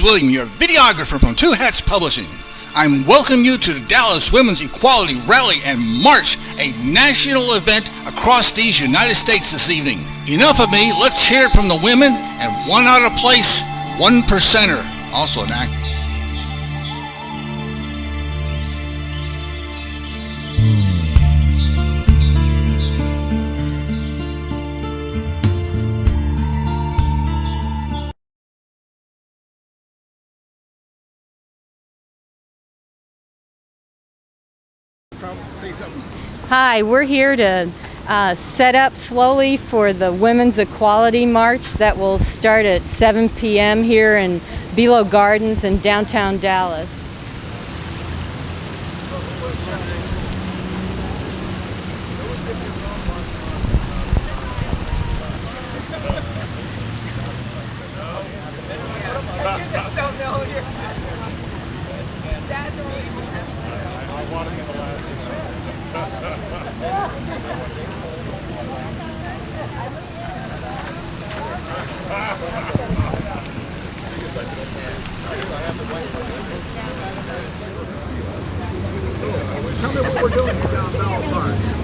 William, your videographer from Two Hats Publishing. I'm welcoming you to the Dallas Women's Equality Rally and March, a national event across these United States this evening. Enough of me, let's hear it from the women and one out of place, 1%er, also an act. Hi, we're here to set up slowly for the Women's Equality March that will start at 7 p.m. here in Belo Gardens in downtown Dallas.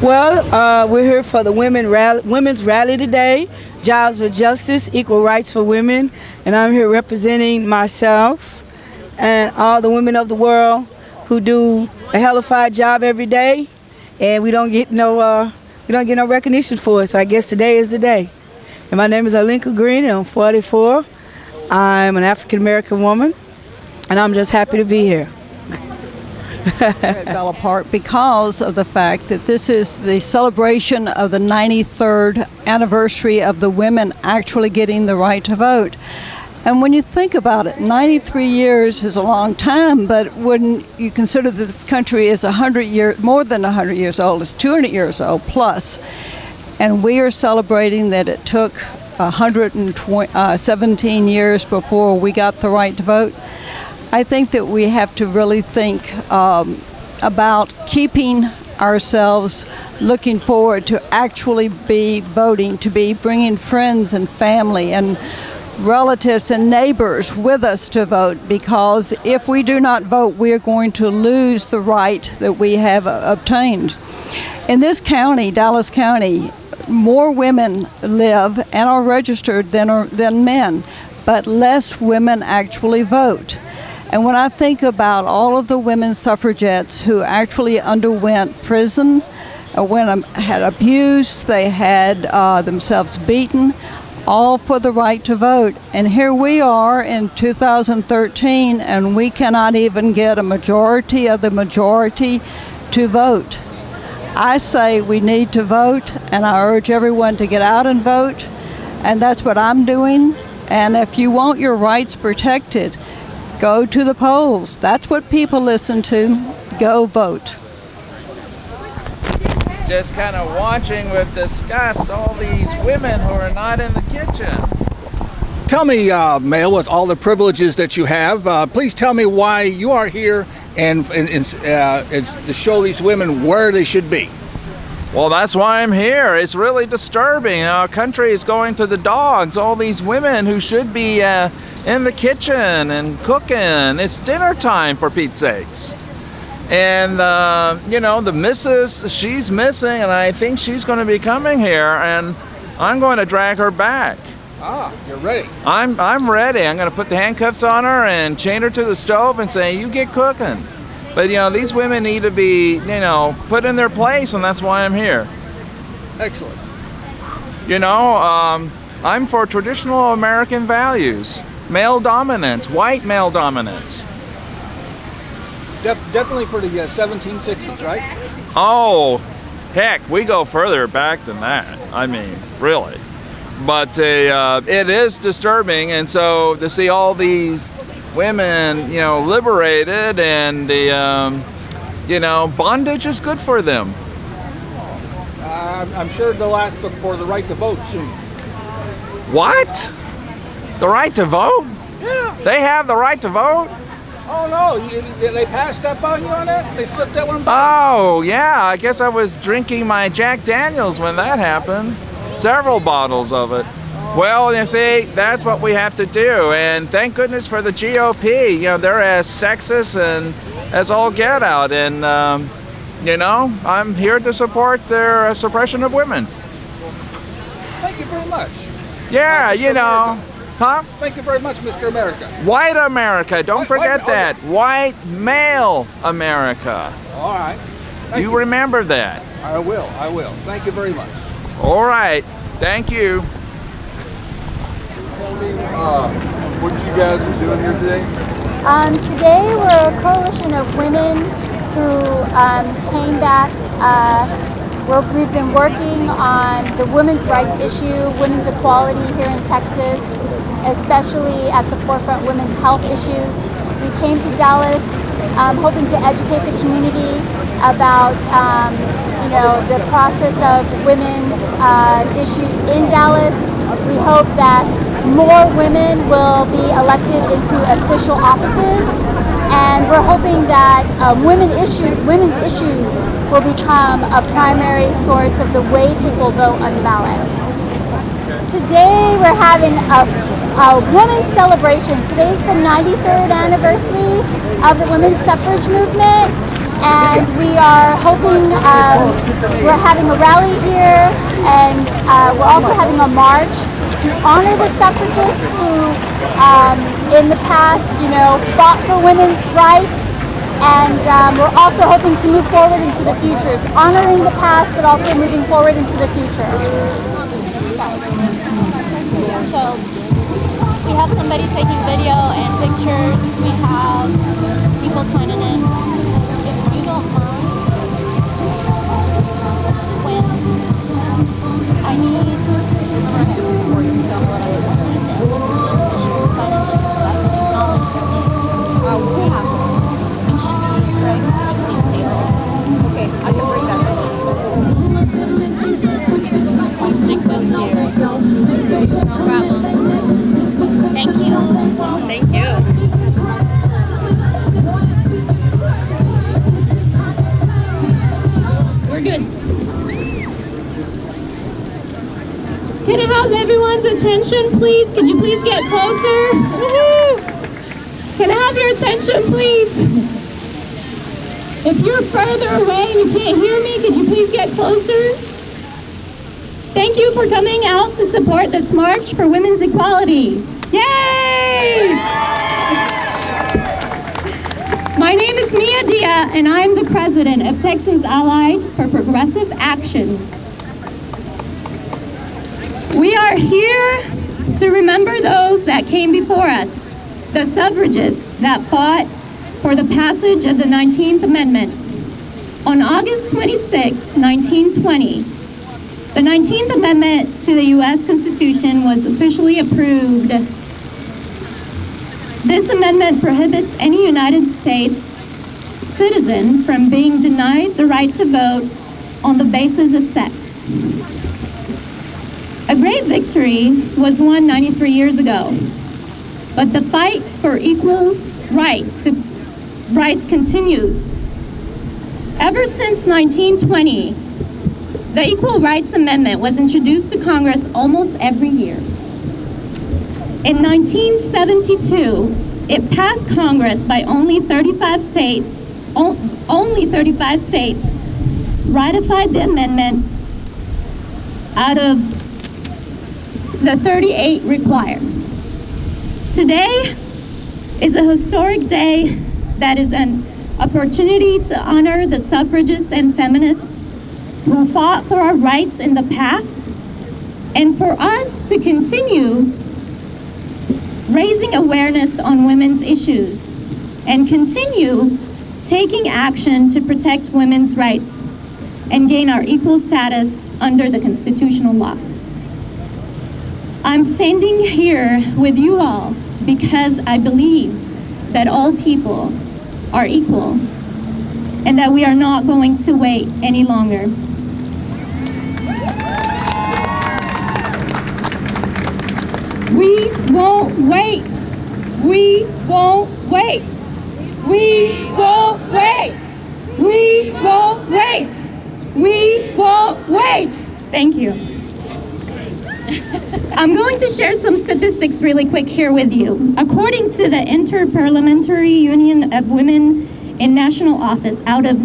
Well, we're here for the women's rally today, Jobs for Justice, Equal Rights for Women, and I'm here representing myself and all the women of the world who do a hellified job every day, and we don't get no recognition for it. So I guess today is the day. And my name is Alinka Green, and I'm 44. I'm an African American woman, and I'm just happy to be here. At Bella Park because of the fact that this is the celebration of the 93rd anniversary of the women actually getting the right to vote. And when you think about it, 93 years is a long time, but when you consider that this country is more than 100 years old, it's 200 years old plus, and we are celebrating that it took 117 years before we got the right to vote, I think that we have to really think about keeping ourselves looking forward to actually be voting, to be bringing friends and family and relatives and neighbors with us to vote, because if we do not vote, we are going to lose the right that we have obtained. In this county, Dallas County, more women live and are registered than men, but less women actually vote. And when I think about all of the women suffragettes who actually underwent prison, had abuse, they had themselves beaten, all for the right to vote. And here we are in 2013, and we cannot even get a majority of the majority to vote. I say we need to vote, and I urge everyone to get out and vote, and that's what I'm doing. And if you want your rights protected, go to the polls. That's what people listen to. Go vote. Just kind of watching with disgust all these women who are not in the kitchen. Tell me, Mel, with all the privileges that you have, please tell me why you are here and to show these women where they should be. Well, that's why I'm here. It's really disturbing. Our country is going to the dogs. All these women who should be in the kitchen and cooking. It's dinner time, for Pete's sakes. And, the missus, she's missing, and I think she's going to be coming here, and I'm going to drag her back. Ah, you're ready. I'm ready. I'm going to put the handcuffs on her and chain her to the stove and say, you get cooking. But, these women need to be, put in their place, and that's why I'm here. Excellent. I'm for traditional American values. Male dominance, white male dominance. Definitely for the 1760s, right? Oh, heck, we go further back than that. I mean, really. But it is disturbing, and so to see all these women, liberated, and bondage is good for them. I'm sure they'll ask for the right to vote soon. What? The right to vote? Yeah. They have the right to vote? Oh no, they passed up on you on that? They slipped that one by? Oh yeah, I guess I was drinking my Jack Daniels when that happened. Several bottles of it. Oh Well, you see, that's what we have to do, and thank goodness for the GOP. You know, they're as sexist and as all get out, and you know, I'm here to support their suppression of women. Thank you very much. Yeah, you know. Huh? Thank you very much, Mr. America. White America, don't forget that. White male America. All right. You remember that. I will. Thank you very much. All right. Thank you. Tell me what you guys are doing here today. Today we're a coalition of women who came back. We've been working on the women's rights issue, women's equality here in Texas, especially at the forefront women's health issues. We came to Dallas hoping to educate the community about the process of women's issues in Dallas. We hope that more women will be elected into official offices, and we're hoping that women's issues will become a primary source of the way people vote on the ballot. Today we're having a women's celebration. Today's the 93rd anniversary of the women's suffrage movement, and we are hoping, we're having a rally here, and we're also having a march to honor the suffragists who in the past, fought for women's rights. And we're also hoping to move forward into the future, honoring the past, but also moving forward into the future. So we have somebody taking video and pictures. We have people signing in. If you don't mind, when I need support you, tell me what I need to do. Sign-in sheets so I can acknowledge your name. Who has it? It should be right across this table. Okay, I can bring that to you. I'll stick this here. No problem. Thank you. Thank you. We're good. Can I have everyone's attention, please? Could you please get closer? Woohoo! Can I have your attention, please? If you're further away and you can't hear me, could you please get closer? Thank you for coming out to support this March for Women's Equality. Yay! My name is Delia, and I'm the president of Texans Allied for Progressive Action. We are here to remember those that came before us, the suffragists that fought for the passage of the 19th Amendment. On August 26, 1920, the 19th Amendment to the U.S. Constitution was officially approved. This amendment prohibits any United States citizen from being denied the right to vote on the basis of sex. A great victory was won 93 years ago, but the fight for equal rights continues. Ever since 1920, the Equal Rights Amendment was introduced to Congress almost every year. In 1972, it passed Congress by only 35 states. Only 35 states ratified the amendment out of the 38 required. Today is a historic day that is an opportunity to honor the suffragists and feminists who fought for our rights in the past, and for us to continue raising awareness on women's issues and continue taking action to protect women's rights and gain our equal status under the constitutional law. I'm standing here with you all because I believe that all people are equal and that we are not going to wait any longer. We won't wait. We won't wait. We won't wait. We won't wait. We won't wait. Thank you. I'm going to share some statistics really quick here with you. According to the Interparliamentary Union of Women in National Office, out of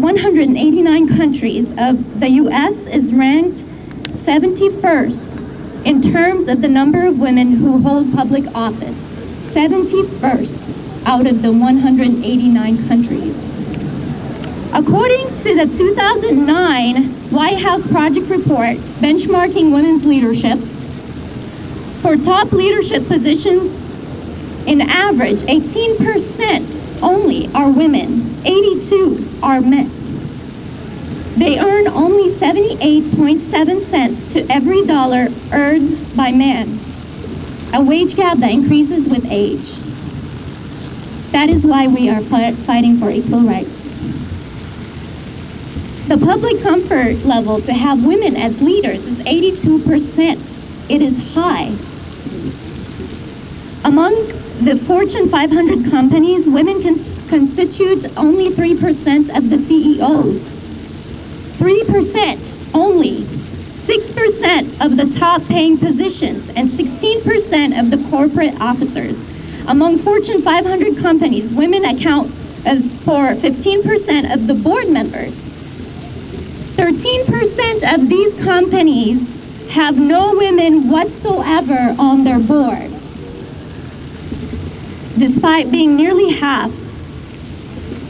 189 countries, the U.S. is ranked 71st in terms of the number of women who hold public office. 71st out of the 189 countries. According to the 2009 White House Project Report, benchmarking women's leadership, for top leadership positions, in average, 18% only are women, 82 are men. They earn only 78.7 cents to every dollar earned by men, a wage gap that increases with age. That is why we are fighting for equal rights. The public comfort level to have women as leaders is 82%. It is high. Among the Fortune 500 companies, women constitute only 3% of the CEOs. 3% only. 6% of the top paying positions and 16% of the corporate officers. Among Fortune 500 companies, women account for 15% of the board members. 13% of these companies have no women whatsoever on their board. Despite being nearly half,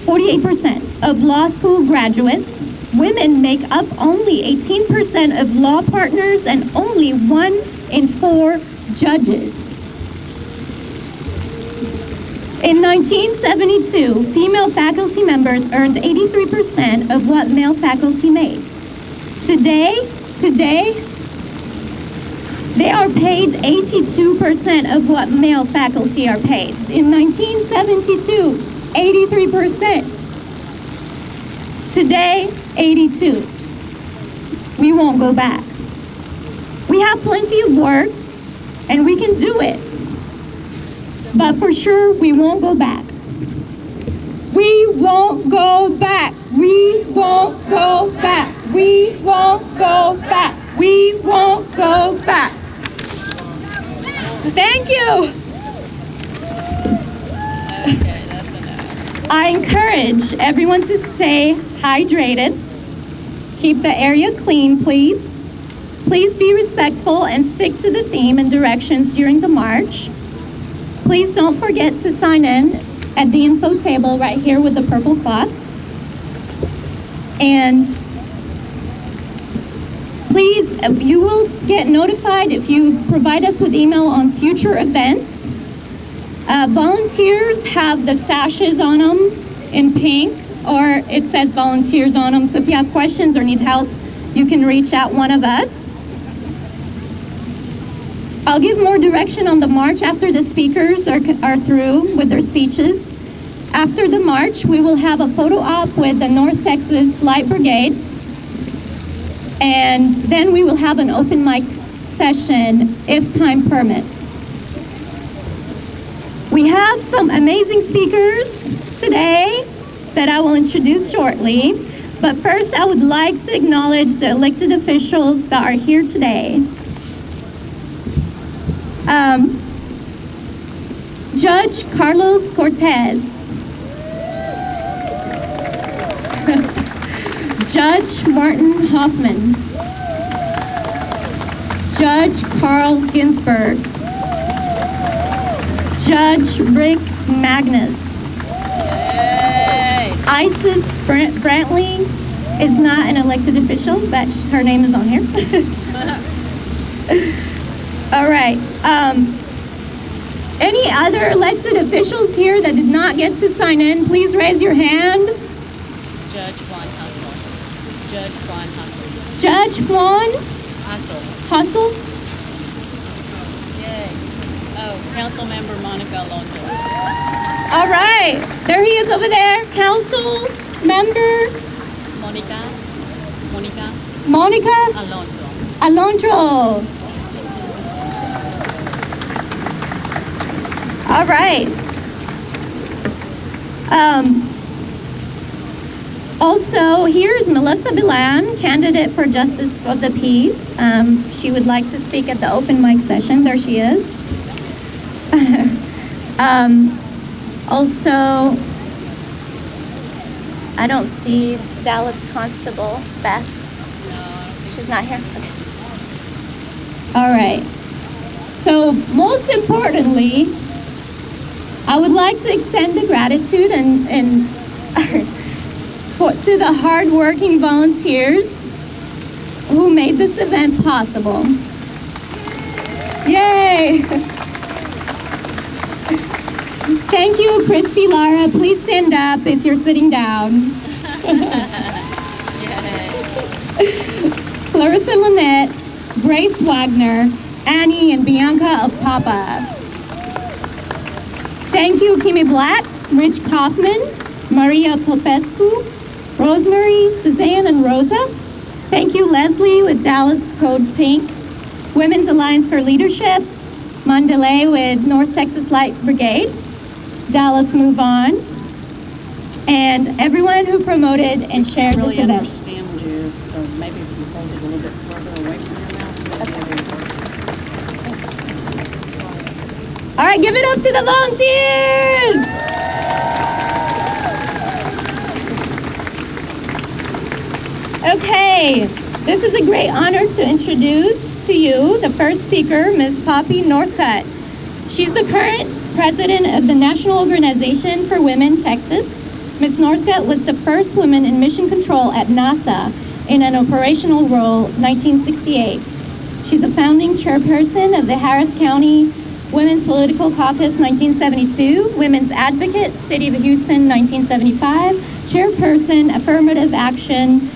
48% of law school graduates, women make up only 18% of law partners and only 1 in 4 judges. In 1972, female faculty members earned 83% of what male faculty made. Today, they are paid 82% of what male faculty are paid. In 1972, 83%. Today, 82. We won't go back. We have plenty of work, and we can do it. But for sure, we won't go back. We won't go back. We won't go back. We won't go back. We won't go back. Thank you. I encourage everyone to stay hydrated. Keep the area clean, please. Please be respectful and stick to the theme and directions during the march. Please don't forget to sign in at the info table right here with the purple cloth. And please, you will get notified if you provide us with email on future events. Volunteers have the sashes on them in pink, or it says volunteers on them. So if you have questions or need help, you can reach out one of us. I'll give more direction on the march after the speakers are through with their speeches. After the march, we will have a photo op with the North Texas Light Brigade. And then we will have an open mic session if time permits. We have some amazing speakers today that I will introduce shortly. But first, I would like to acknowledge the elected officials that are here today. Judge Carlos Cortez, Judge Martin Hoffman, Judge Carl Ginsburg, Judge Rick Magnus. Isis Brantley is not an elected official, but her name is on here. All right. Any other elected officials here that did not get to sign in, please raise your hand. Judge Juan Hassel. Judge Juan Hassel. Judge Juan Hassel. Hassel. Yay. Oh, Council Member Monica Alonso. All right. There he is over there. Council Member Monica Alonso. All right. Also, here's Melissa Bilan, candidate for Justice of the Peace. She would like to speak at the open mic session. There she is. Also, I don't see Dallas Constable Beth. She's not here? Okay. All right. So, most importantly, I would like to extend the gratitude and to the hardworking volunteers who made this event possible. Yay! Thank you, Christy Lara. Please stand up if you're sitting down. Clarissa Lynette, Grace Wagner, Annie and Bianca of Tapa. Thank you, Kimi Black, Rich Kaufman, Maria Popescu, Rosemary, Suzanne, and Rosa. Thank you, Leslie with Dallas Code Pink, Women's Alliance for Leadership, Mondelez with North Texas Light Brigade, Dallas Move On, and everyone who promoted and shared this event. I really understand you, so maybe if you hold it a little bit further away from your mouth. All right, give it up to the volunteers! Okay, this is a great honor to introduce to you the first speaker, Ms. Poppy Northcutt. She's the current president of the National Organization for Women, Texas. Ms. Northcutt was the first woman in mission control at NASA in an operational role, 1968. She's the founding chairperson of the Harris County Women's Political Caucus, 1972, Women's Advocate, City of Houston, 1975, chairperson, Affirmative Action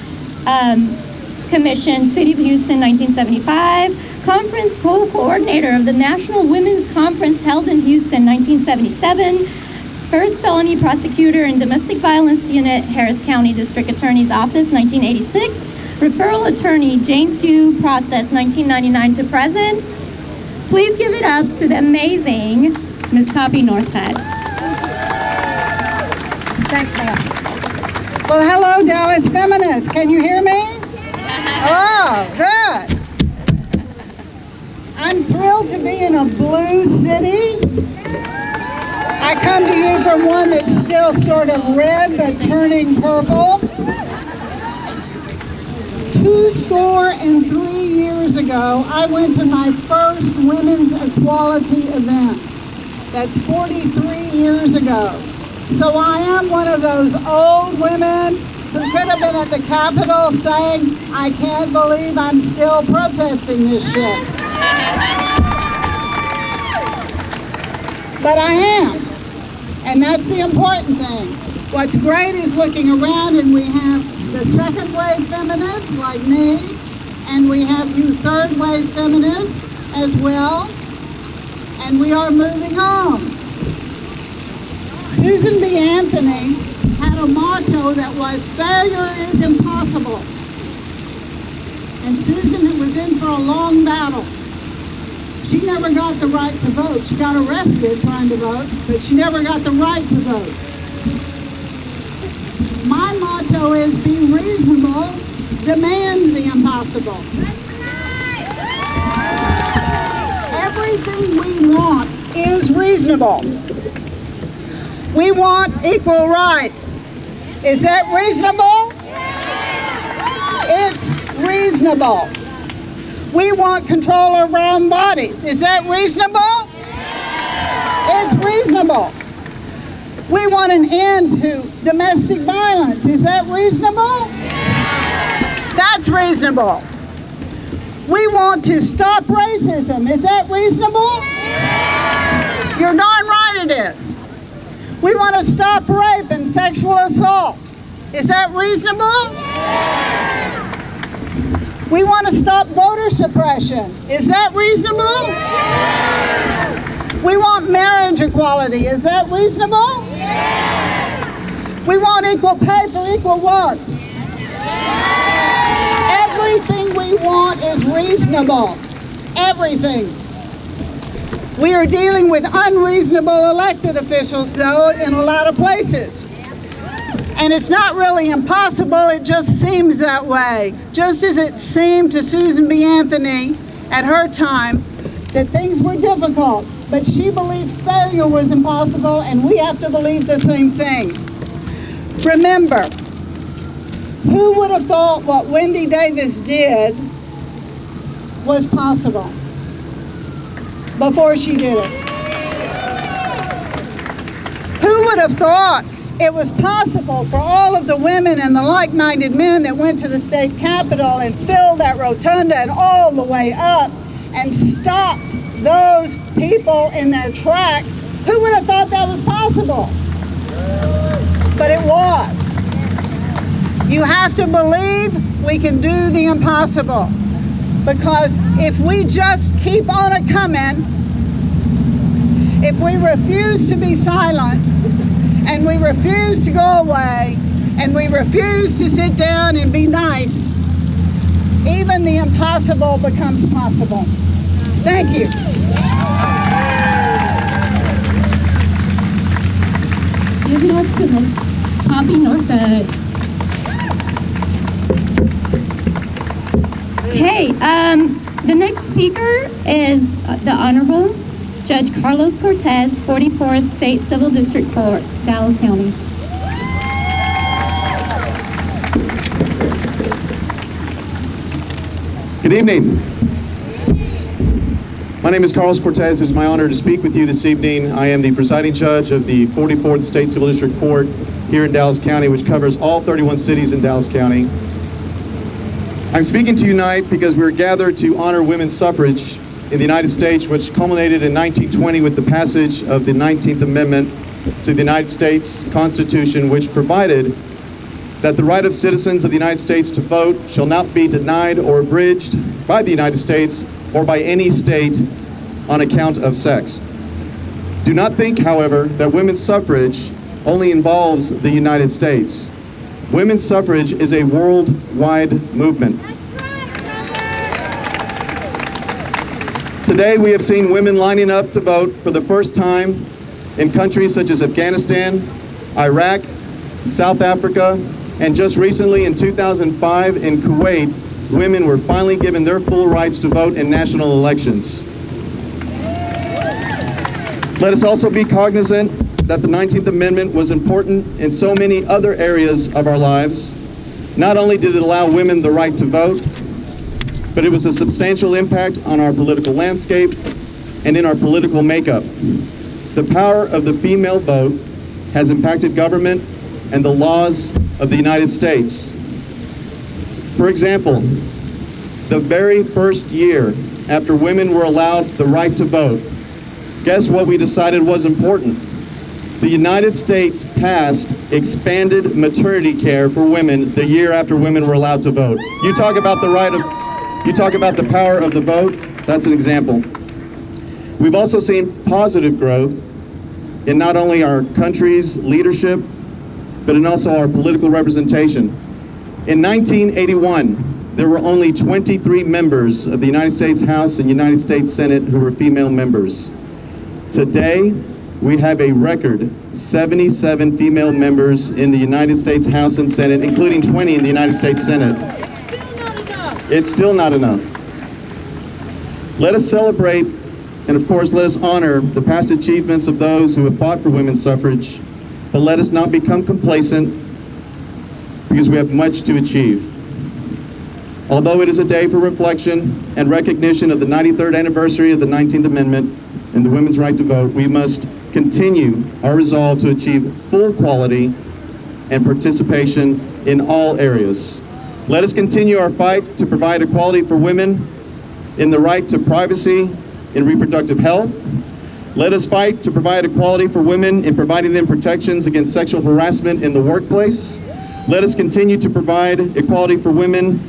Commission, City of Houston, 1975, conference co-coordinator of the National Women's Conference held in Houston, 1977, first felony prosecutor in Domestic Violence Unit, Harris County District Attorney's Office, 1986, referral attorney, James Due Process, 1999 to present. Please give it up to the amazing Ms. Poppy Northcutt. Thanks, ma'am. Well, hello, Dallas feminists. Can you hear me? Oh, good. I'm thrilled to be in a blue city. I come to you from one that's still sort of red but turning purple. 23 years ago, I went to my first women's equality event. That's 43 years ago. So I am one of those old women who could have been at the Capitol saying, I can't believe I'm still protesting this shit. But I am. And that's the important thing. What's great is looking around and we have the second wave feminists like me, and we have you third wave feminists as well, and we are moving on. Susan B. Anthony had a motto that was, failure is impossible. And Susan was in for a long battle. She never got the right to vote. She got arrested trying to vote, but she never got the right to vote. My motto is be reasonable, demand the impossible. Everything we want is reasonable. We want equal rights. Is that reasonable? It's reasonable. We want control of our own bodies. Is that reasonable? It's reasonable. We want an end to domestic violence. Is that reasonable? That's reasonable. We want to stop racism. Is that reasonable? You're darn right it is. We want to stop rape and sexual assault. Is that reasonable? We want to stop voter suppression. Is that reasonable? We want marriage equality. Is that reasonable? We want equal pay for equal work. Everything we want is reasonable. Everything. We are dealing with unreasonable elected officials, though, in a lot of places. And it's not really impossible, it just seems that way. Just as it seemed to Susan B. Anthony at her time that things were difficult, but she believed failure was impossible, and we have to believe the same thing. Remember, who would have thought what Wendy Davis did was possible before she did it? Who would have thought it was possible for all of the women and the like-minded men that went to the state capitol and filled that rotunda and all the way up and stopped those people in their tracks? Who would have thought that was possible? But it was. You have to believe we can do the impossible, because if we just keep on a coming, if we refuse to be silent, and we refuse to go away, and we refuse to sit down and be nice, even the impossible becomes possible. Thank you. Give it up to Miss Poppy Northcutt. Okay, the next speaker is the Honorable Judge Carlos Cortez, 44th State Civil District Court, Dallas County. Good evening. My name is Carlos Cortez. It is my honor to speak with you this evening. I am the presiding judge of the 44th State Civil District Court here in Dallas County, which covers all 31 cities in Dallas County. I'm speaking to you tonight because we're gathered to honor women's suffrage in the United States, which culminated in 1920 with the passage of the 19th Amendment to the United States Constitution, which provided that the right of citizens of the United States to vote shall not be denied or abridged by the United States or by any state on account of sex. Do not think, however, that women's suffrage only involves the United States. Women's suffrage is a worldwide movement. Today we have seen women lining up to vote for the first time in countries such as Afghanistan, Iraq, South Africa, and just recently in 2005 in Kuwait, women were finally given their full rights to vote in national elections. Let us also be cognizant that the 19th Amendment was important in so many other areas of our lives. Not only did it allow women the right to vote, but it was a substantial impact on our political landscape and in our political makeup. The power of the female vote has impacted government and the laws of the United States. For example, the very first year after women were allowed the right to vote, guess what we decided was important? The United States passed expanded maternity care for women the year after women were allowed to vote. You talk about the power of the vote, that's an example. We've also seen positive growth in not only our country's leadership, but in also our political representation. In 1981, there were only 23 members of the United States House and United States Senate who were female members. Today, we have a record 77 female members in the United States House and Senate, including 20 in the United States Senate. It's still not enough. Let us celebrate, and of course, let us honor the past achievements of those who have fought for women's suffrage, but let us not become complacent because we have much to achieve. Although it is a day for reflection and recognition of the 93rd anniversary of the 19th Amendment and the women's right to vote, we must continue our resolve to achieve full equality and participation in all areas. Let us continue our fight to provide equality for women in the right to privacy in reproductive health. Let us fight to provide equality for women in providing them protections against sexual harassment in the workplace. Let us continue to provide equality for women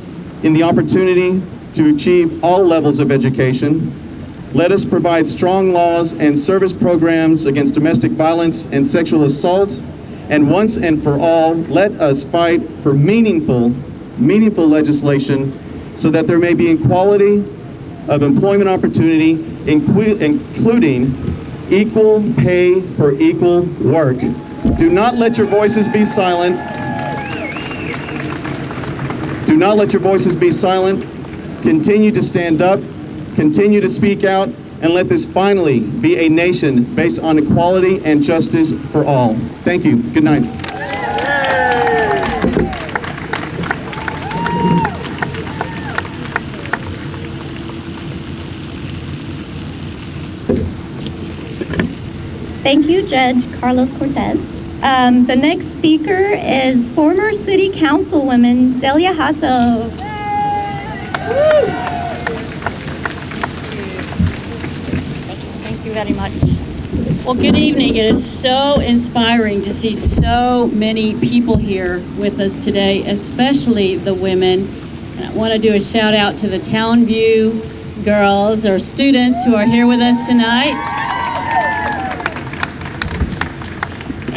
in the opportunity to achieve all levels of education. Let us provide strong laws and service programs against domestic violence and sexual assault. And once and for all, let us fight for meaningful legislation so that there may be equality of employment opportunity, including equal pay for equal work Do not let your voices be silent. Do not let your voices be silent. Continue to stand up, continue to speak out, and let this finally be a nation based on equality and justice for all. Thank you. Good night. Thank you, Judge Carlos Cortez. The next speaker is former City Councilwoman Delia Jasso. Thank you very much. Well, good evening. It is so inspiring to see so many people here with us today, especially the women. And I want to do a shout out to the Town View girls or students who are here with us tonight.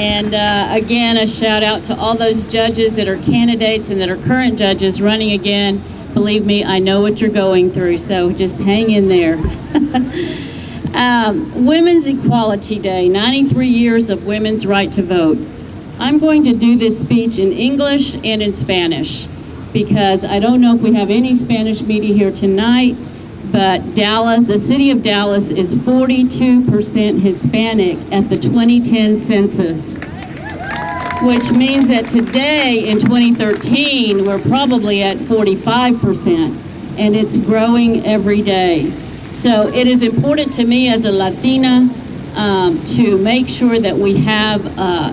And again, a shout out to all those judges that are candidates and that are current judges running again. Believe me, I know what you're going through, so just hang in there. Women's Equality Day, 93 years of women's right to vote. I'm going to do this speech in English and in Spanish because I don't know if we have any Spanish media here tonight, but Dallas, the city of Dallas is 42% Hispanic at the 2010 census, which means that today in 2013, we're probably at 45%, and it's growing every day. So it is important to me as a Latina to make sure that we have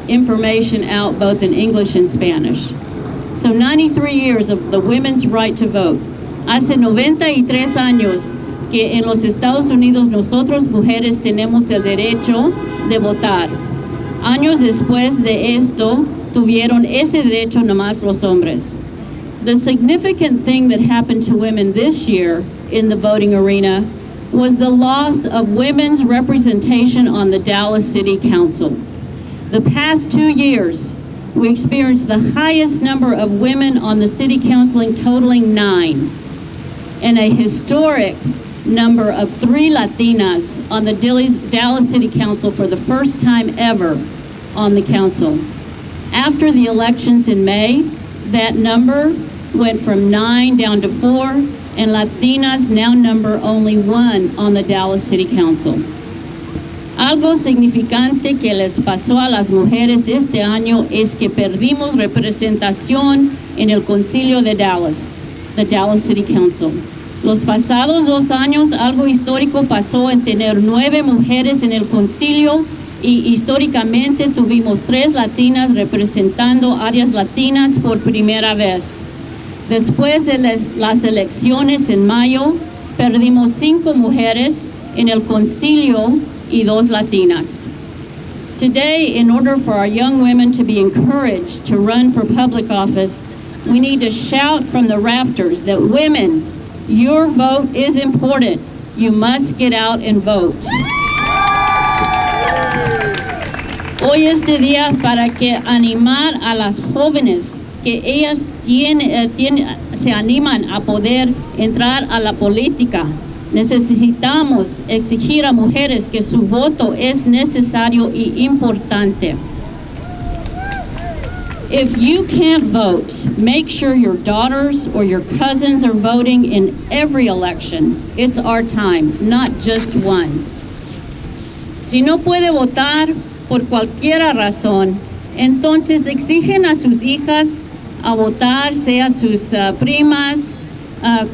information out both in English and Spanish. So 93 years of the women's right to vote. Hace 93 años que en los Estados Unidos nosotros mujeres tenemos el derecho de votar. Años después de esto, tuvieron ese derecho nomás los hombres. The significant thing that happened to women this year in the voting arena was the loss of women's representation on the Dallas City Council. The past 2 years, we experienced the highest number of women on the City Council, totaling 9. And a historic number of 3 Latinas on the Dallas City Council for the first time ever on the council. After the elections in May, that number went from 9 down to 4, and Latinas now number only 1 on the Dallas City Council. Algo significante que les pasó a las mujeres este año es que perdimos representación en el Concilio de Dallas, the Dallas City Council. Los pasados 2 años, algo histórico pasó en tener 9 mujeres en el concilio y históricamente tuvimos 3 latinas representando áreas latinas por primera vez. Después de las elecciones en mayo, perdimos 5 mujeres en el concilio y 2 latinas. Today, in order for our young women to be encouraged to run for public office, we need to shout from the rafters that women, your vote is important. You must get out and vote. Hoy es de día para que animar a las jóvenes que ellas se animan a poder entrar a la política. Necesitamos exigir a mujeres que su voto es necesario y importante. If you can't vote, make sure your daughters or your cousins are voting in every election. It's our time, not just one. Si no puede votar por cualquier razón, entonces exigen a sus hijas a votar, sea sus primas,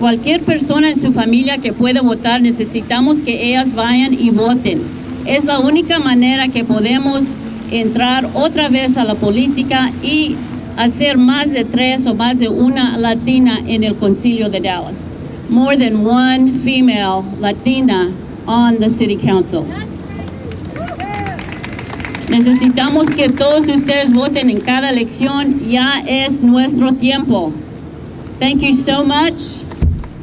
cualquier persona en su familia que pueda votar. Necesitamos que ellas vayan y voten. Es la única manera que podemos entrar otra vez a la política y hacer más de 3 o más de una latina en el concilio de Dallas. More than one female Latina on the city council. Necesitamos que todos ustedes voten en cada elección. Ya es nuestro tiempo. Thank you so much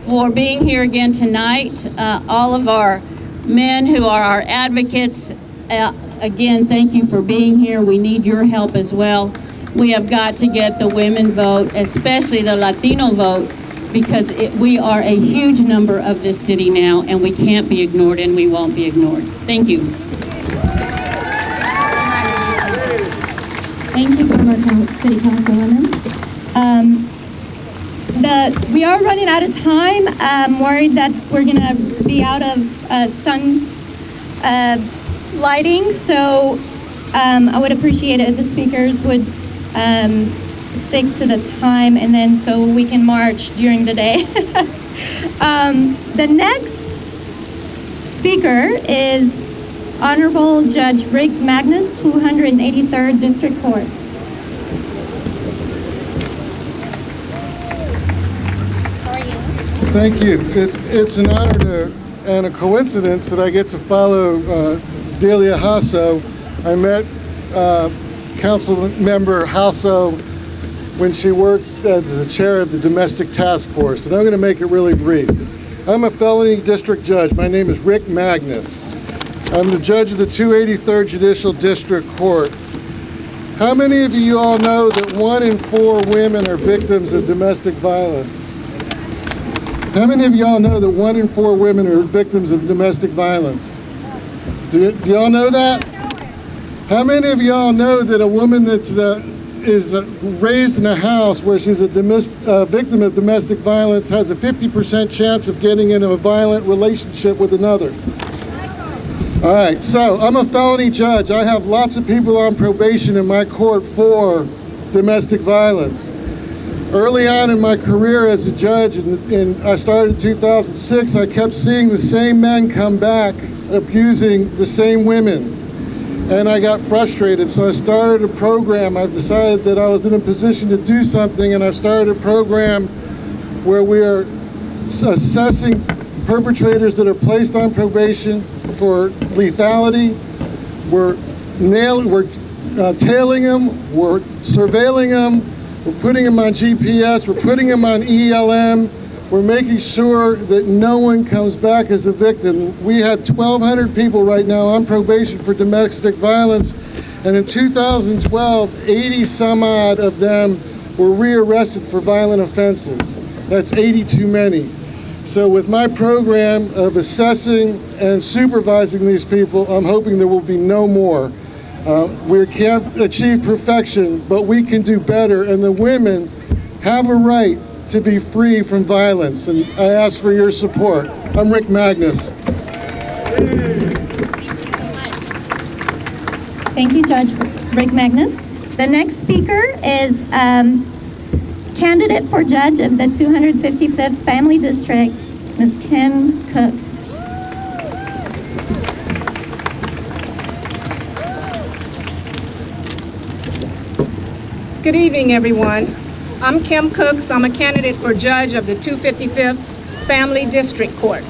for being here again tonight. All of our men who are our advocates, again, thank you for being here. We need your help as well. We have got to get the women vote, especially the Latino vote, because we are a huge number of this city now, and we can't be ignored, and we won't be ignored. Thank you. Thank you, former City Councilwoman. We are running out of time. I'm worried that we're going to be out of sun lighting, so I would appreciate it if the speakers would stick to the time, and then so we can march during the day. The next speaker is Honorable Judge Rick Magnus, 283rd District Court. Thank you. It's an honor and a coincidence that I get to follow Delia Jasso. I met Council Member Jasso when she works as the chair of the Domestic Task Force, and I'm going to make it really brief. I'm a felony district judge. My name is Rick Magnus. I'm the judge of the 283rd Judicial District Court. How many of you all know that 1 in 4 women are victims of domestic violence? How many of y'all know that 1 in 4 women are victims of domestic violence? Do y'all know that? How many of y'all know that a woman that's is raised in a house where she's a victim of domestic violence has a 50% chance of getting into a violent relationship with another? All right, so I'm a felony judge. I have lots of people on probation in my court for domestic violence. Early on in my career as a judge, and I started in 2006, I kept seeing the same men come back abusing the same women. And I got frustrated, so I started a program. I've decided that I was in a position to do something, and I've started a program where we are assessing perpetrators that are placed on probation for lethality. We're tailing them, we're surveilling them, we're putting them on GPS, we're putting them on ELM, we're making sure that no one comes back as a victim. We had 1,200 people right now on probation for domestic violence, and in 2012, 80 some odd of them were rearrested for violent offenses. That's 80 too many. So with my program of assessing and supervising these people, I'm hoping there will be no more. We can't achieve perfection, but we can do better, and the women have a right to be free from violence, and I ask for your support. I'm Rick Magnus. Thank you so much. Thank you, Judge Rick Magnus. The next speaker is candidate for judge of the 255th Family District, Ms. Kim Cooks. Good evening, everyone. I'm Kim Cooks. I'm a candidate for judge of the 255th Family District Court.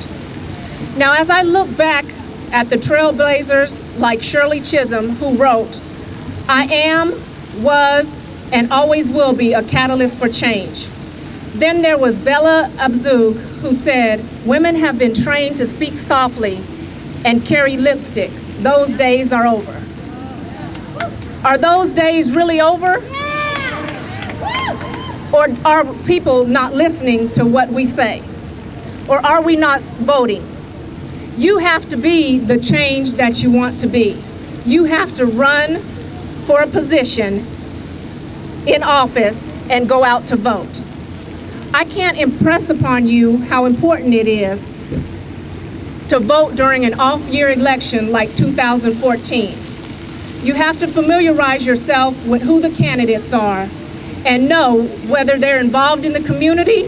Now, as I look back at the trailblazers like Shirley Chisholm, who wrote, "I am, was, and always will be a catalyst for change." Then there was Bella Abzug, who said, "Women have been trained to speak softly and carry lipstick. Those days are over." Are those days really over? Or are people not listening to what we say? Or are we not voting? You have to be the change that you want to be. You have to run for a position in office and go out to vote. I can't impress upon you how important it is to vote during an off-year election like 2014. You have to familiarize yourself with who the candidates are and know whether they're involved in the community,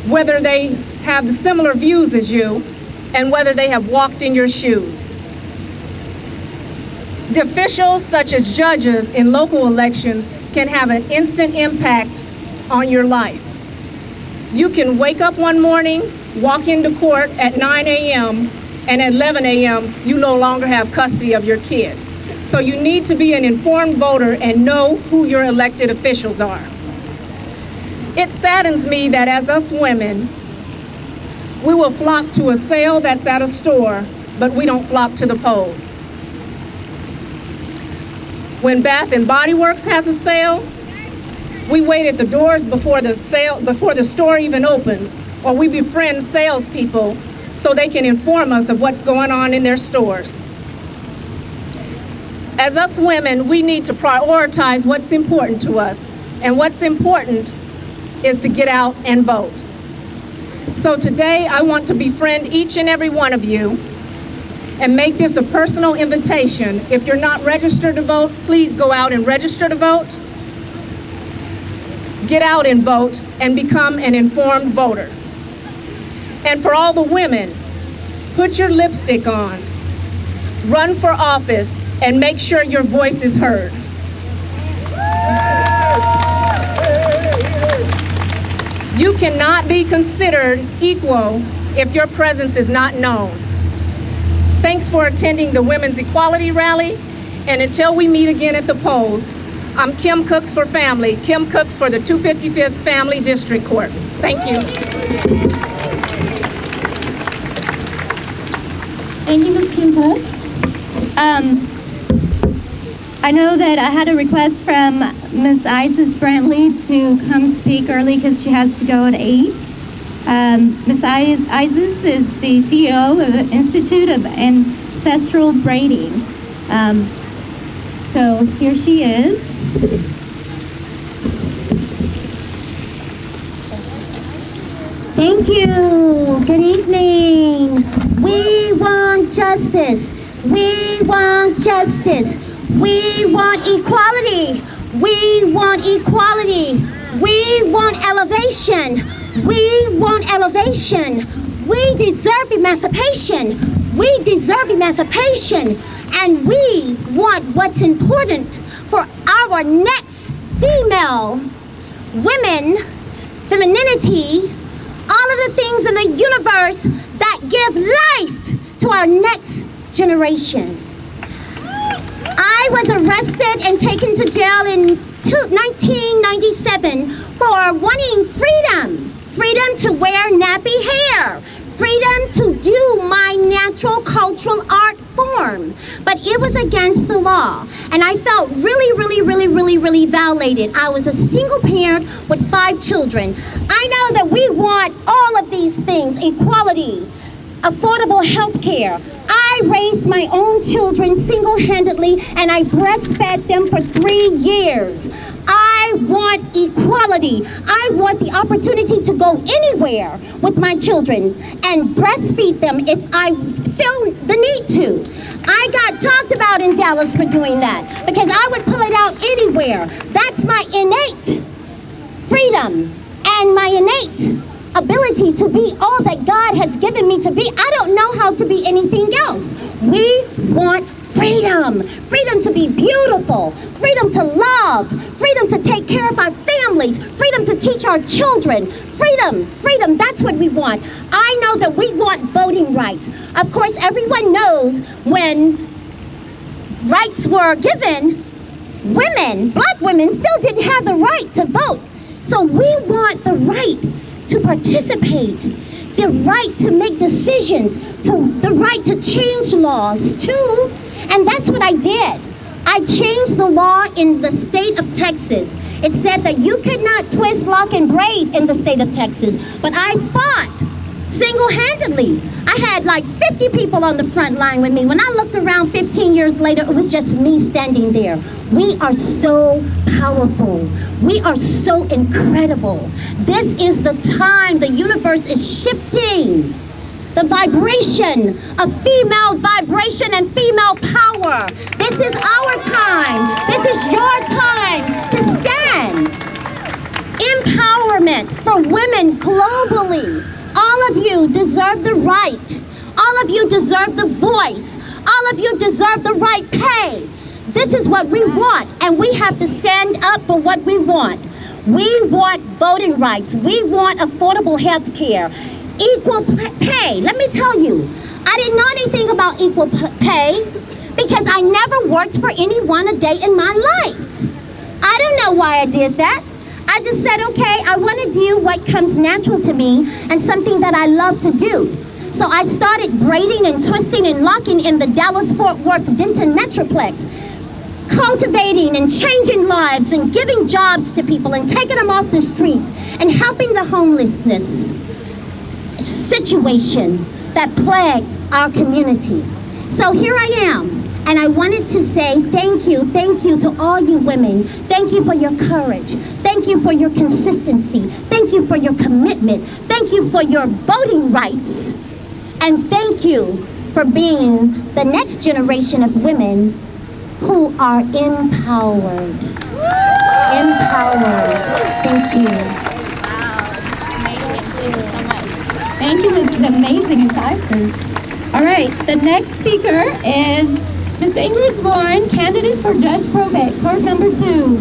whether they have the similar views as you, and whether they have walked in your shoes. The officials, such as judges in local elections, can have an instant impact on your life. You can wake up one morning, walk into court at 9 a.m., and at 11 a.m., you no longer have custody of your kids. So you need to be an informed voter and know who your elected officials are. It saddens me that as us women, we will flock to a sale that's at a store, but we don't flock to the polls. When Bath and Body Works has a sale, we wait at the doors before the store even opens, or we befriend salespeople so they can inform us of what's going on in their stores. As us women, we need to prioritize what's important to us. And what's important is to get out and vote. So today, I want to befriend each and every one of you and make this a personal invitation. If you're not registered to vote, please go out and register to vote. Get out and vote and become an informed voter. And for all the women, put your lipstick on, run for office, and make sure your voice is heard. You cannot be considered equal if your presence is not known. Thanks for attending the Women's Equality Rally, and until we meet again at the polls, I'm Kim Cooks for Family, Kim Cooks for the 255th Family District Court. Thank you. Thank you, Ms. Kim Cooks. I know that I had a request from Ms. Isis Brantley to come speak early because she has to go at 8. Ms. Isis is the CEO of the Institute of Ancestral Braiding. So here she is. Thank you. Good evening. We want justice. We want justice. We want equality. We want equality. We want elevation. We want elevation. We deserve emancipation. We deserve emancipation. And we want what's important for our next female, women, femininity, all of the things in the universe that give life to our next generation. I was arrested and taken to jail in 1997 for wanting freedom. Freedom to wear nappy hair. Freedom to do my natural cultural art form. But it was against the law. And I felt really violated. I was a single parent with 5 children. I know that we want all of these things, equality, affordable health care. I raised my own children single-handedly and I breastfed them for 3 years. I want equality. I want the opportunity to go anywhere with my children and breastfeed them if I feel the need to. I got talked about in Dallas for doing that because I would pull it out anywhere. That's my innate freedom and my innate ability to be all that God has given me to be. I don't know how to be anything else. We want freedom. Freedom to be beautiful. Freedom to love. Freedom to take care of our families. Freedom to teach our children. Freedom, that's what we want. I know that we want voting rights. Of course, everyone knows when rights were given, women, black women, still didn't have the right to vote. So we want the right to participate, the right to make decisions, the right to change laws too. And that's what I did. I changed the law in the state of Texas. It said that you could not twist, lock, and braid in the state of Texas. But I fought single-handedly. I had like 50 people on the front line with me. When I looked around 15 years later, it was just me standing there. We are so powerful. We are so incredible. This is the time the universe is shifting. The vibration of female vibration and female power. This is our time. This is your time to stand. Empowerment for women globally. All of you deserve the right. All of you deserve the voice. All of you deserve the right pay. This is what we want, and we have to stand up for what we want. We want voting rights. We want affordable health care. Equal pay. Let me tell you, I didn't know anything about equal pay because I never worked for anyone a day in my life. I don't know why I did that. I just said, okay, I want to do what comes natural to me and something that I love to do. So I started braiding and twisting and locking in the Dallas-Fort Worth-Denton Metroplex, cultivating and changing lives and giving jobs to people and taking them off the street and helping the homelessness situation that plagues our community. So here I am, And I wanted to say thank you to all you women. Thank you for your courage. Thank you for your consistency. Thank you for your commitment. Thank you for your voting rights. And thank you for being the next generation of women who are empowered. Empowered. Thank you. Thank you, Ms. Amazing, Ms. Isis. All right, the next speaker is Ms. Ingrid Bourne, candidate for Judge Probate, court number 2.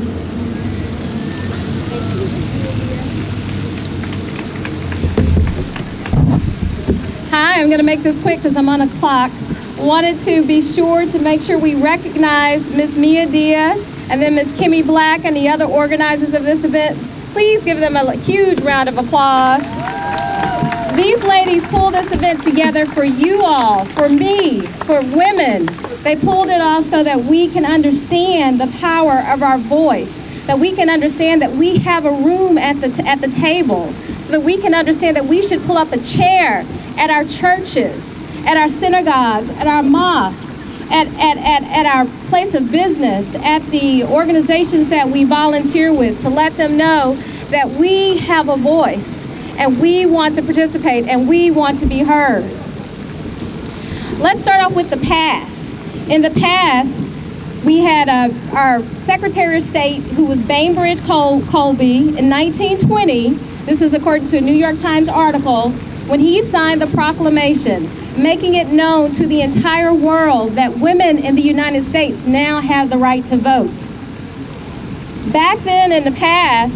Hi, I'm going to make this quick because I'm on a clock. Wanted to be sure to make sure we recognize Ms. Mia Dia and then Ms. Kimmy Black and the other organizers of this event. Please give them a huge round of applause. These ladies pulled this event together for you all, for me, for women. They pulled it off so that we can understand the power of our voice, that we can understand that we have a room at the table, so that we can understand that we should pull up a chair at our churches, at our synagogues, at our mosques, at our place of business, at the organizations that we volunteer with, to let them know that we have a voice and we want to participate and we want to be heard. Let's start off with the past. In the past, we had our Secretary of State, who was Bainbridge Colby, in 1920. This is according to a New York Times article, when he signed the proclamation, making it known to the entire world that women in the United States now have the right to vote. Back then in the past,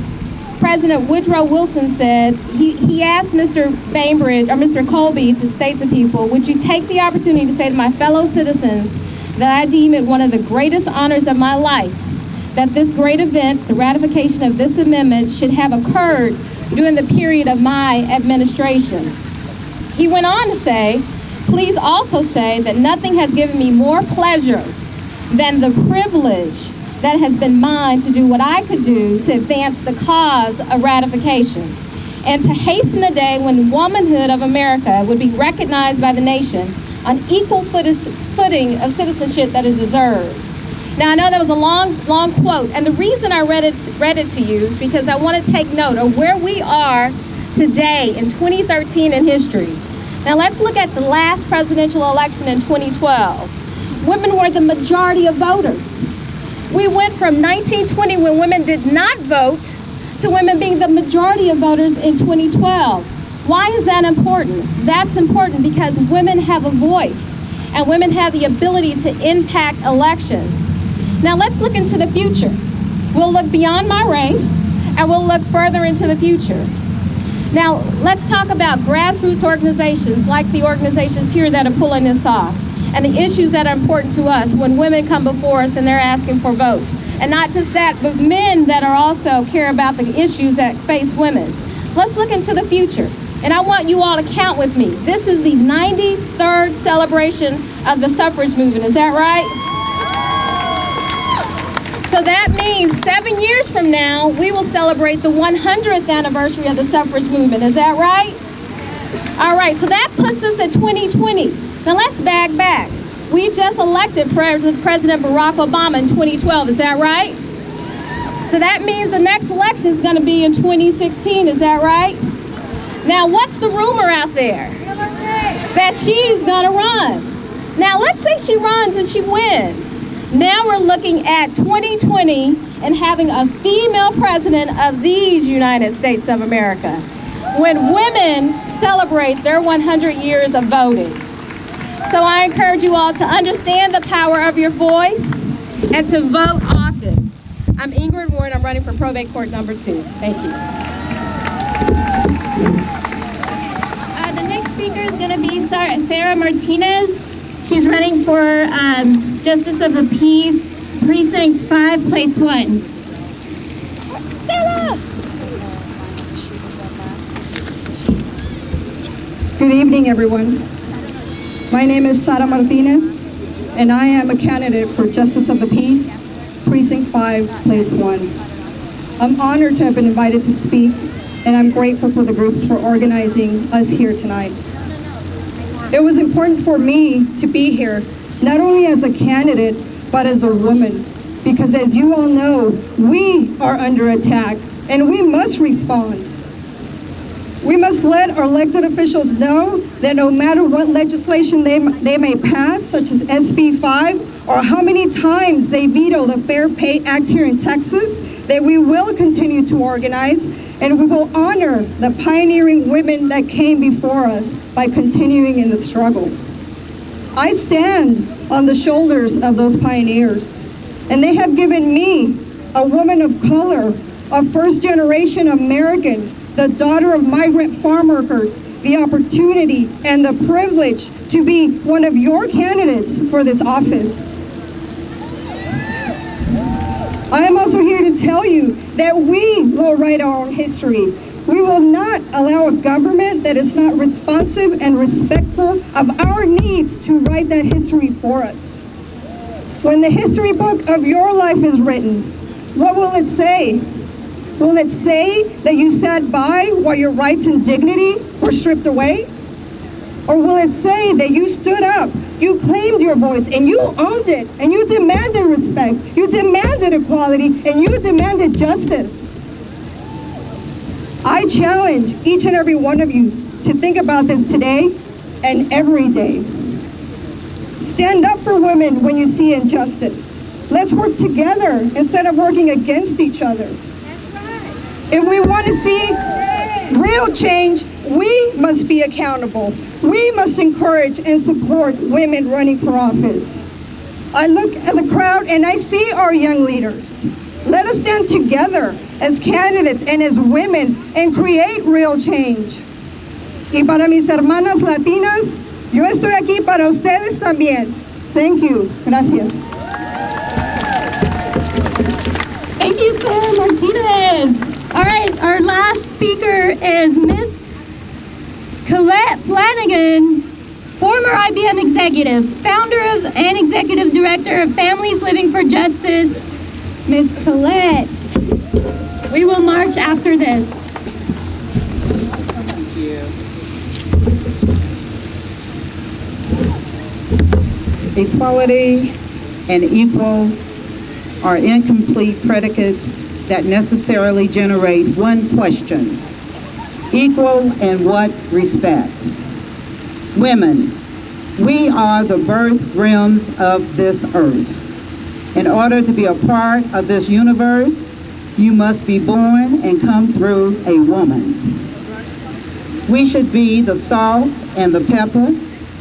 President Woodrow Wilson said, he asked Mr. Bainbridge, or Mr. Colby, to state to people, would you take the opportunity to say to my fellow citizens that I deem it one of the greatest honors of my life, that this great event, the ratification of this amendment, should have occurred during the period of my administration. He went on to say, please also say that nothing has given me more pleasure than the privilege that has been mine to do what I could do to advance the cause of ratification and to hasten the day when the womanhood of America would be recognized by the nation on equal footing of citizenship that it deserves. Now, I know that was a long quote, and the reason I read it to you is because I want to take note of where we are today in 2013 in history. Now, let's look at the last presidential election in 2012. Women were the majority of voters. We went from 1920, when women did not vote, to women being the majority of voters in 2012. Why is that important? That's important because women have a voice and women have the ability to impact elections. Now let's look into the future. We'll look beyond my race and we'll look further into the future. Now let's talk about grassroots organizations like the organizations here that are pulling this off, and the issues that are important to us when women come before us and they're asking for votes. And not just that, but men that are also care about the issues that face women. Let's look into the future. And I want you all to count with me. This is the 93rd celebration of the suffrage movement. Is that right? So that means 7 years from now, we will celebrate the 100th anniversary of the suffrage movement. Is that right? All right, so that puts us at 2020. Now let's back. We just elected President Barack Obama in 2012. Is that right? So that means the next election is going to be in 2016. Is that right? Now, what's the rumor out there? That she's going to run. Now, let's say she runs and she wins. Now we're looking at 2020 and having a female president of these United States of America, when women celebrate their 100 years of voting. So I encourage you all to understand the power of your voice and to vote often. I'm Ingrid Ward. I'm running for probate court number 2. Thank you. The next speaker is going to be Sarah Martinez. She's running for Justice of the Peace, Precinct 5, Place 1. Sarah! Good evening, everyone. My name is Sara Martinez, and I am a candidate for Justice of the Peace, Precinct 5, Place 1. I'm honored to have been invited to speak, and I'm grateful for the groups for organizing us here tonight. It was important for me to be here not only as a candidate, but as a woman. Because as you all know, we are under attack, and we must respond. We must let our elected officials know that no matter what legislation they may pass, such as SB 5, or how many times they veto the Fair Pay Act here in Texas, that we will continue to organize, and we will honor the pioneering women that came before us by continuing in the struggle. I stand on the shoulders of those pioneers, and they have given me, a woman of color, a first-generation American, the daughter of migrant farm workers, the opportunity and the privilege to be one of your candidates for this office. I am also here to tell you that we will write our own history. We will not allow a government that is not responsive and respectful of our needs to write that history for us. When the history book of your life is written, what will it say? Will it say that you sat by while your rights and dignity were stripped away? Or will it say that you stood up, you claimed your voice, and you owned it, and you demanded respect, you demanded equality, and you demanded justice? I challenge each and every one of you to think about this today and every day. Stand up for women when you see injustice. Let's work together instead of working against each other. If we want to see real change, we must be accountable. We must encourage and support women running for office. I look at the crowd and I see our young leaders. Let us stand together as candidates and as women and create real change. Y para mis hermanas latinas, yo estoy aquí para ustedes también. Thank you. Gracias. Thank you, Sarah Martinez. All right, our last speaker is Miss Colette Flanagan, former IBM executive, founder of and executive director of Families Living for Justice. Miss Colette, we will march after this. Thank you. Equality and equal are incomplete predicates that necessarily generate one question: equal in what respect? Women, we are the birth realms of this earth. In order to be a part of this universe, you must be born and come through a woman. We should be the salt and the pepper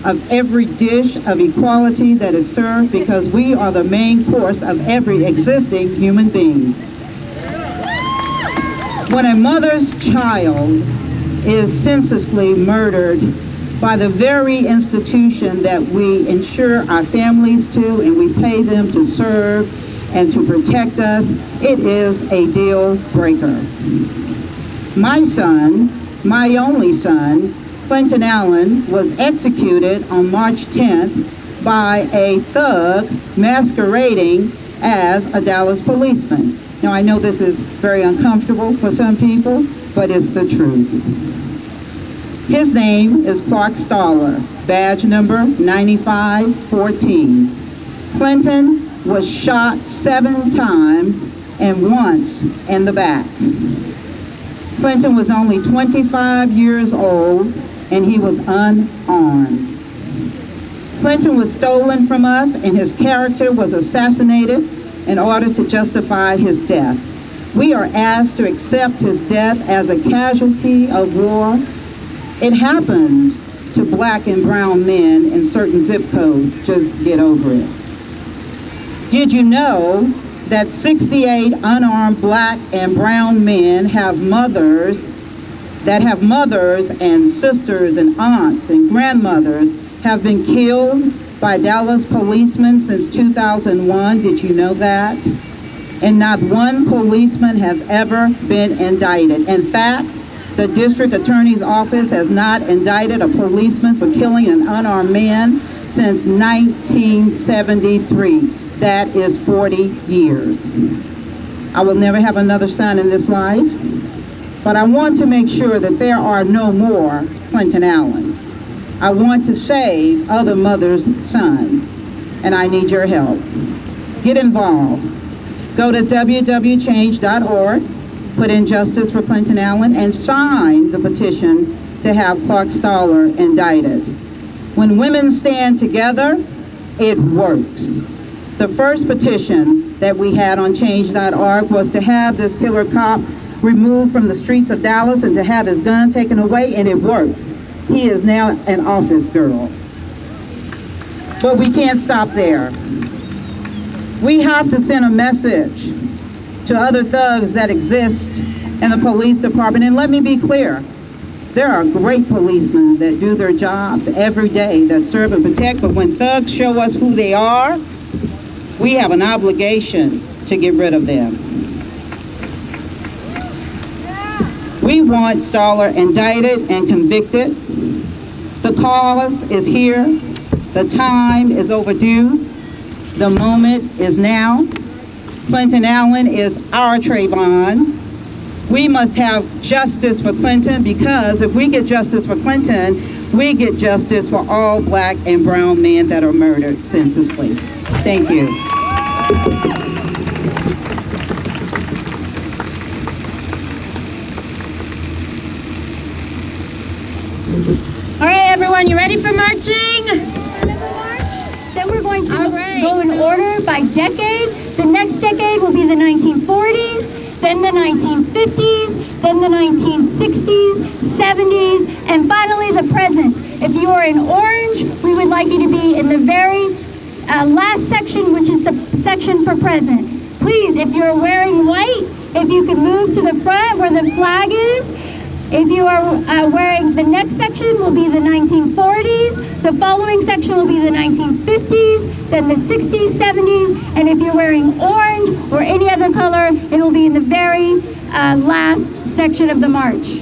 of every dish of equality that is served, because we are the main course of every existing human being. When a mother's child is senselessly murdered by the very institution that we insure our families to and we pay them to serve and to protect us, it is a deal breaker. My son, my only son, Clinton Allen, was executed on March 10th by a thug masquerading as a Dallas policeman. Now, I know this is very uncomfortable for some people, but it's the truth. His name is Clark Staller, badge number 9514. Clinton was shot 7 times and once in the back. Clinton was only 25 years old and he was unarmed. Clinton was stolen from us and his character was assassinated in order to justify his death. We are asked to accept his death as a casualty of war. It happens to black and brown men in certain zip codes. Just get over it. Did you know that 68 unarmed black and brown men have mothers and sisters and aunts and grandmothers have been killed by Dallas policemen since 2001? Did you know that? And not one policeman has ever been indicted. In fact, the district attorney's office has not indicted a policeman for killing an unarmed man since 1973. That is 40 years. I will never have another son in this life, but I want to make sure that there are no more Clinton Allens. I want to save other mothers' sons. and I need your help. Get involved. Go to www.change.org, put in Justice for Clinton Allen, and sign the petition to have Clark Stoller indicted. When women stand together, it works. The first petition that we had on change.org was to have this killer cop removed from the streets of Dallas and to have his gun taken away, and it worked. He is now an office girl. But we can't stop there. We have to send a message to other thugs that exist in the police department. And let me be clear, there are great policemen that do their jobs every day, that serve and protect, but when thugs show us who they are, we have an obligation to get rid of them. We want Stoller indicted and convicted. The cause is here. The time is overdue. The moment is now. Clinton Allen is our Trayvon. We must have justice for Clinton, because if we get justice for Clinton, we get justice for all black and brown men that are murdered senselessly. Thank you. All right, everyone, you ready for marching? Then we're going to go in order by decade. The next decade will be the 1940s, then the 1950s, then the 1960s, 70s, and finally the present. If you are in orange, we would like you to be in the very last section, which is the section for present. Please, if you're wearing white, if you could move to the front where the flag is. If you are wearing, the next section will be the 1940s, the following section will be the 1950s, then the 60s, 70s, and if you're wearing orange or any other color, it will be in the very last section of the march.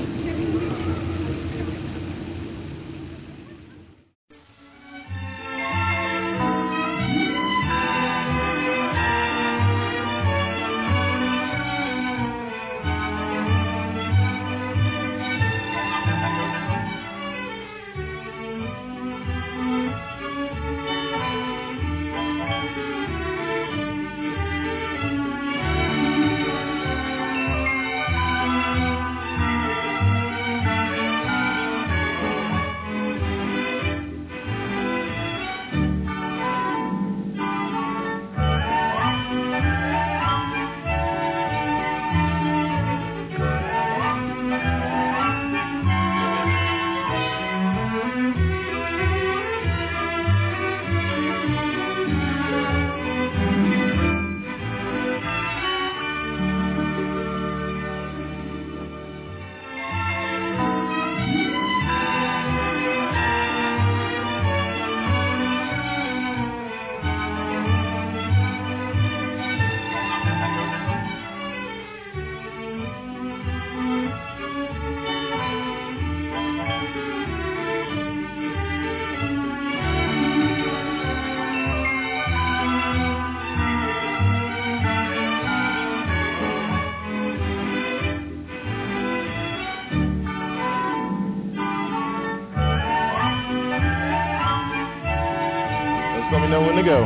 Just let me know when to go.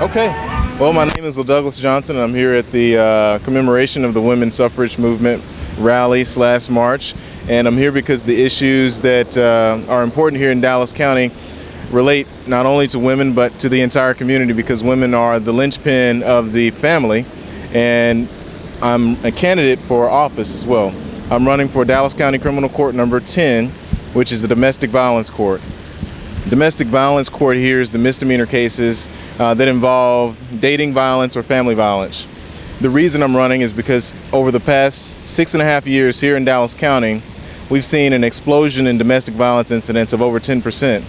Okay. Well, my name is Douglas Johnson, and I'm here at the commemoration of the women's suffrage movement rally/march. And I'm here because the issues that are important here in Dallas County relate not only to women, but to the entire community, because women are the linchpin of the family. And I'm a candidate for office as well. I'm running for Dallas County Criminal Court number 10, which is a domestic violence court. Domestic violence court hears the misdemeanor cases that involve dating violence or family violence. The reason I'm running is because over the past 6.5 years here in Dallas County, we've seen an explosion in domestic violence incidents of over 10%.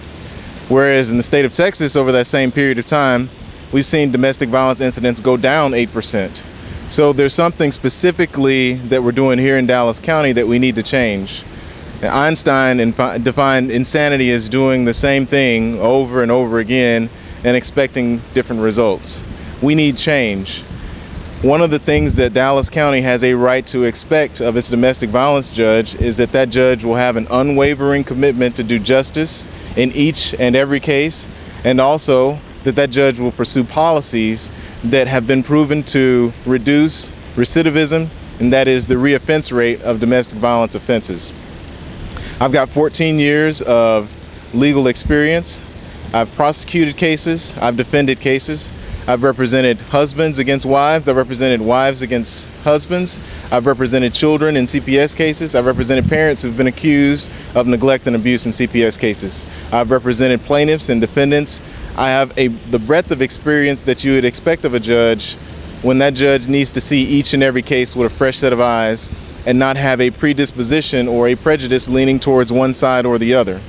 Whereas in the state of Texas, over that same period of time, we've seen domestic violence incidents go down 8%. So there's something specifically that we're doing here in Dallas County that we need to change. Einstein defined insanity as doing the same thing over and over again and expecting different results. We need change. One of the things that Dallas County has a right to expect of its domestic violence judge is that that judge will have an unwavering commitment to do justice in each and every case, and also that that judge will pursue policies that have been proven to reduce recidivism, and that is the reoffense rate of domestic violence offenses. I've got 14 years of legal experience. I've prosecuted cases, I've defended cases, I've represented husbands against wives, I've represented wives against husbands, I've represented children in CPS cases, I've represented parents who've been accused of neglect and abuse in CPS cases. I've represented plaintiffs and defendants. I have the breadth of experience that you would expect of a judge when that judge needs to see each and every case with a fresh set of eyes and not have a predisposition or a prejudice leaning towards one side or the other.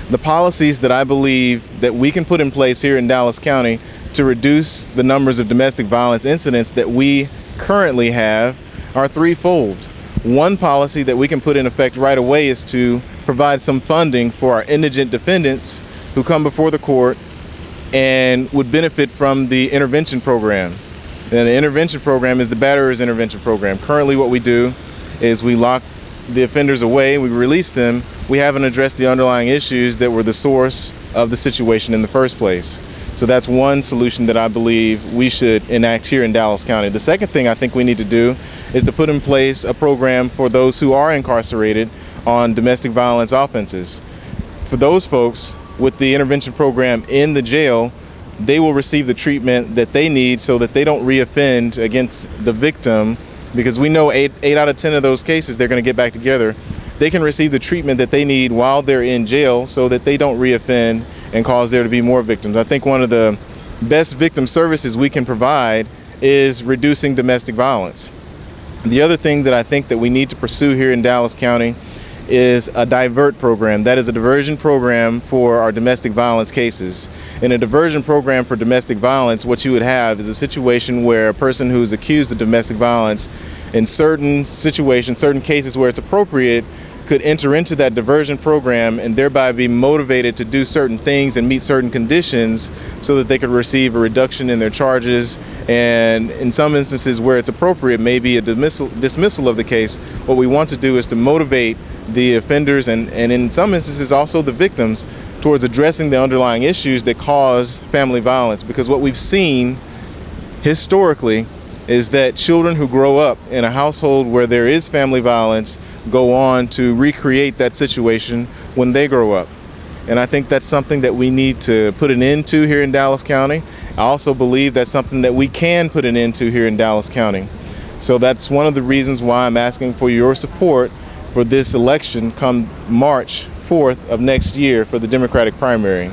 The policies that I believe that we can put in place here in Dallas County to reduce the numbers of domestic violence incidents that we currently have are threefold. One policy that we can put in effect right away is to provide some funding for our indigent defendants who come before the court and would benefit from the intervention program. And the intervention program is the batterer's intervention program. Currently what we do is we lock the offenders away, we release them. We haven't addressed the underlying issues that were the source of the situation in the first place. So that's one solution that I believe we should enact here in Dallas County. The second thing I think we need to do is to put in place a program for those who are incarcerated on domestic violence offenses. For those folks with the intervention program in the jail, they will receive the treatment that they need so that they don't reoffend against the victim, because we know 8 out of 10 of those cases they're going to get back together. They can receive the treatment that they need while they're in jail so that they don't reoffend and cause there to be more victims. I think one of the best victim services we can provide is reducing domestic violence. The other thing that I think that we need to pursue here in Dallas County is a divert program. That is a diversion program for our domestic violence cases. In a diversion program for domestic violence, what you would have is a situation where a person who is accused of domestic violence, in certain situations, certain cases where it's appropriate, could enter into that diversion program and thereby be motivated to do certain things and meet certain conditions so that they could receive a reduction in their charges, and in some instances where it's appropriate, maybe a dismissal of the case. What we want to do is to motivate the offenders and in some instances also the victims towards addressing the underlying issues that cause family violence, because what we've seen historically is that children who grow up in a household where there is family violence go on to recreate that situation when they grow up. And I think that's something that we need to put an end to here in Dallas County. I also believe that's something that we can put an end to here in Dallas County. So that's one of the reasons why I'm asking for your support for this election come March 4th of next year for the Democratic primary.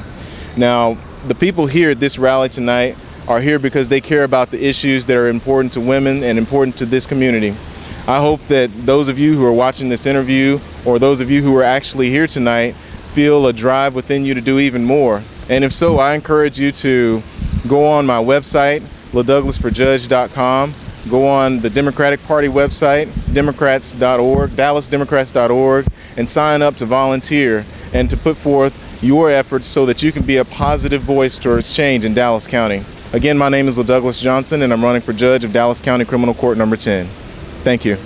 Now, the people here at this rally tonight are here because they care about the issues that are important to women and important to this community. I hope that those of you who are watching this interview, or those of you who are actually here tonight, feel a drive within you to do even more. And if so, I encourage you to go on my website, ladouglasforjudge.com, go on the Democratic Party website, democrats.org, dallasdemocrats.org, and sign up to volunteer and to put forth your efforts so that you can be a positive voice towards change in Dallas County. Again, my name is LaDouglas Johnson, and I'm running for judge of Dallas County Criminal Court number 10. Thank you.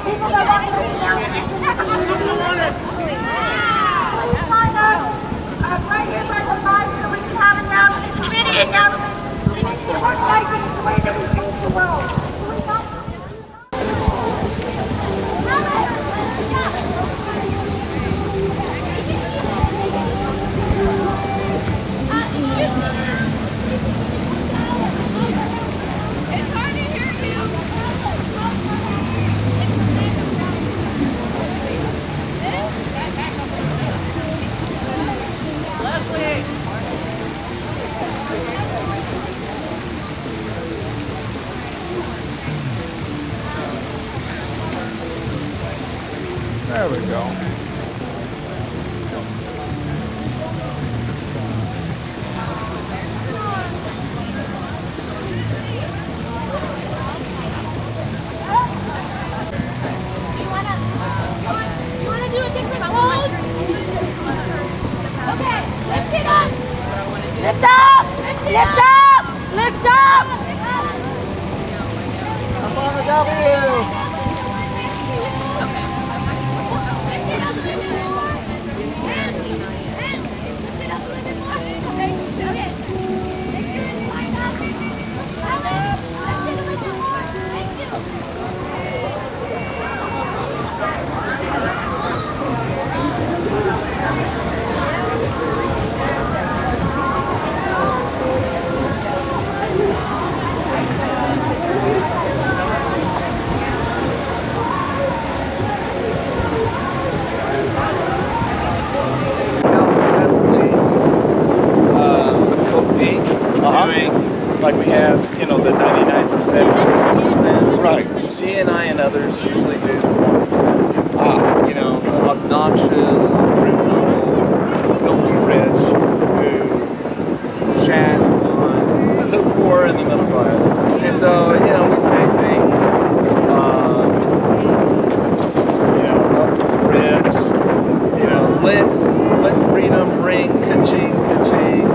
People that want to renounce the please line up right here by the line so we can have announcements, committee announcements. We need to organize in the way that we change the world. There we go. You want to do a different pose? Okay, lift it up. Lift up. Lift up. Lift up. Up on the W. Like we have, you know, the 99% and 1%. Right. She and I and others usually do the 1%. You know, obnoxious, criminal, filthy rich who shat on the poor and the middle class. And so, you know, we say things, you know, up for the rich, you know, let freedom ring, ka-ching, ka-ching.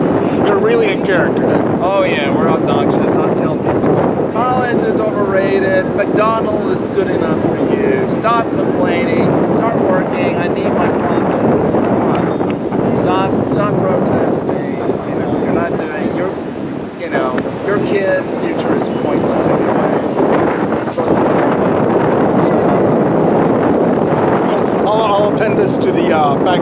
You're really in character then. Oh yeah, we're obnoxious. I'll tell people. College is overrated. McDonald's is good enough for you. Stop complaining. Start working. I need my profits. Come on. Stop protesting. You know, you're not doing your kid's future is pointless anyway. You're supposed to stay with us. Shut up. I'll append this to the back.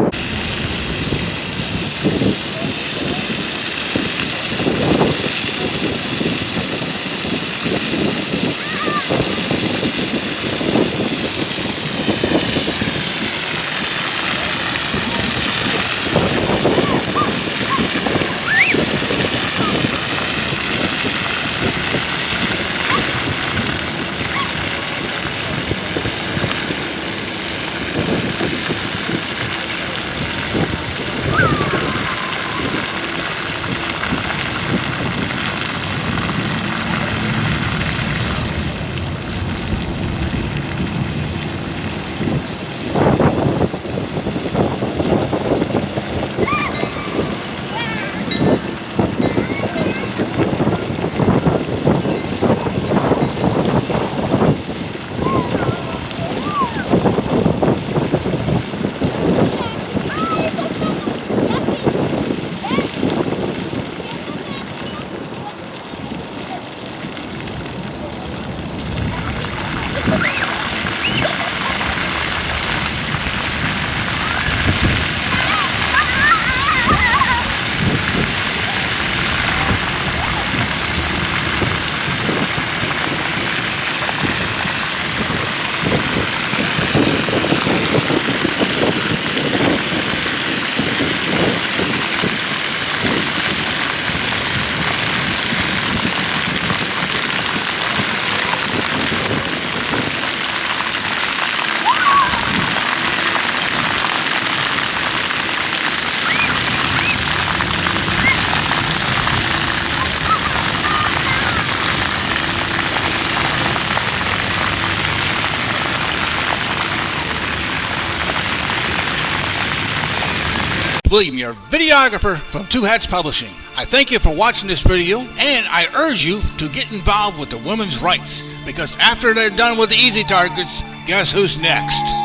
William, your videographer from Two Hats Publishing. I thank you for watching this video, and I urge you to get involved with the women's rights, because after they're done with the easy targets, Guess who's next?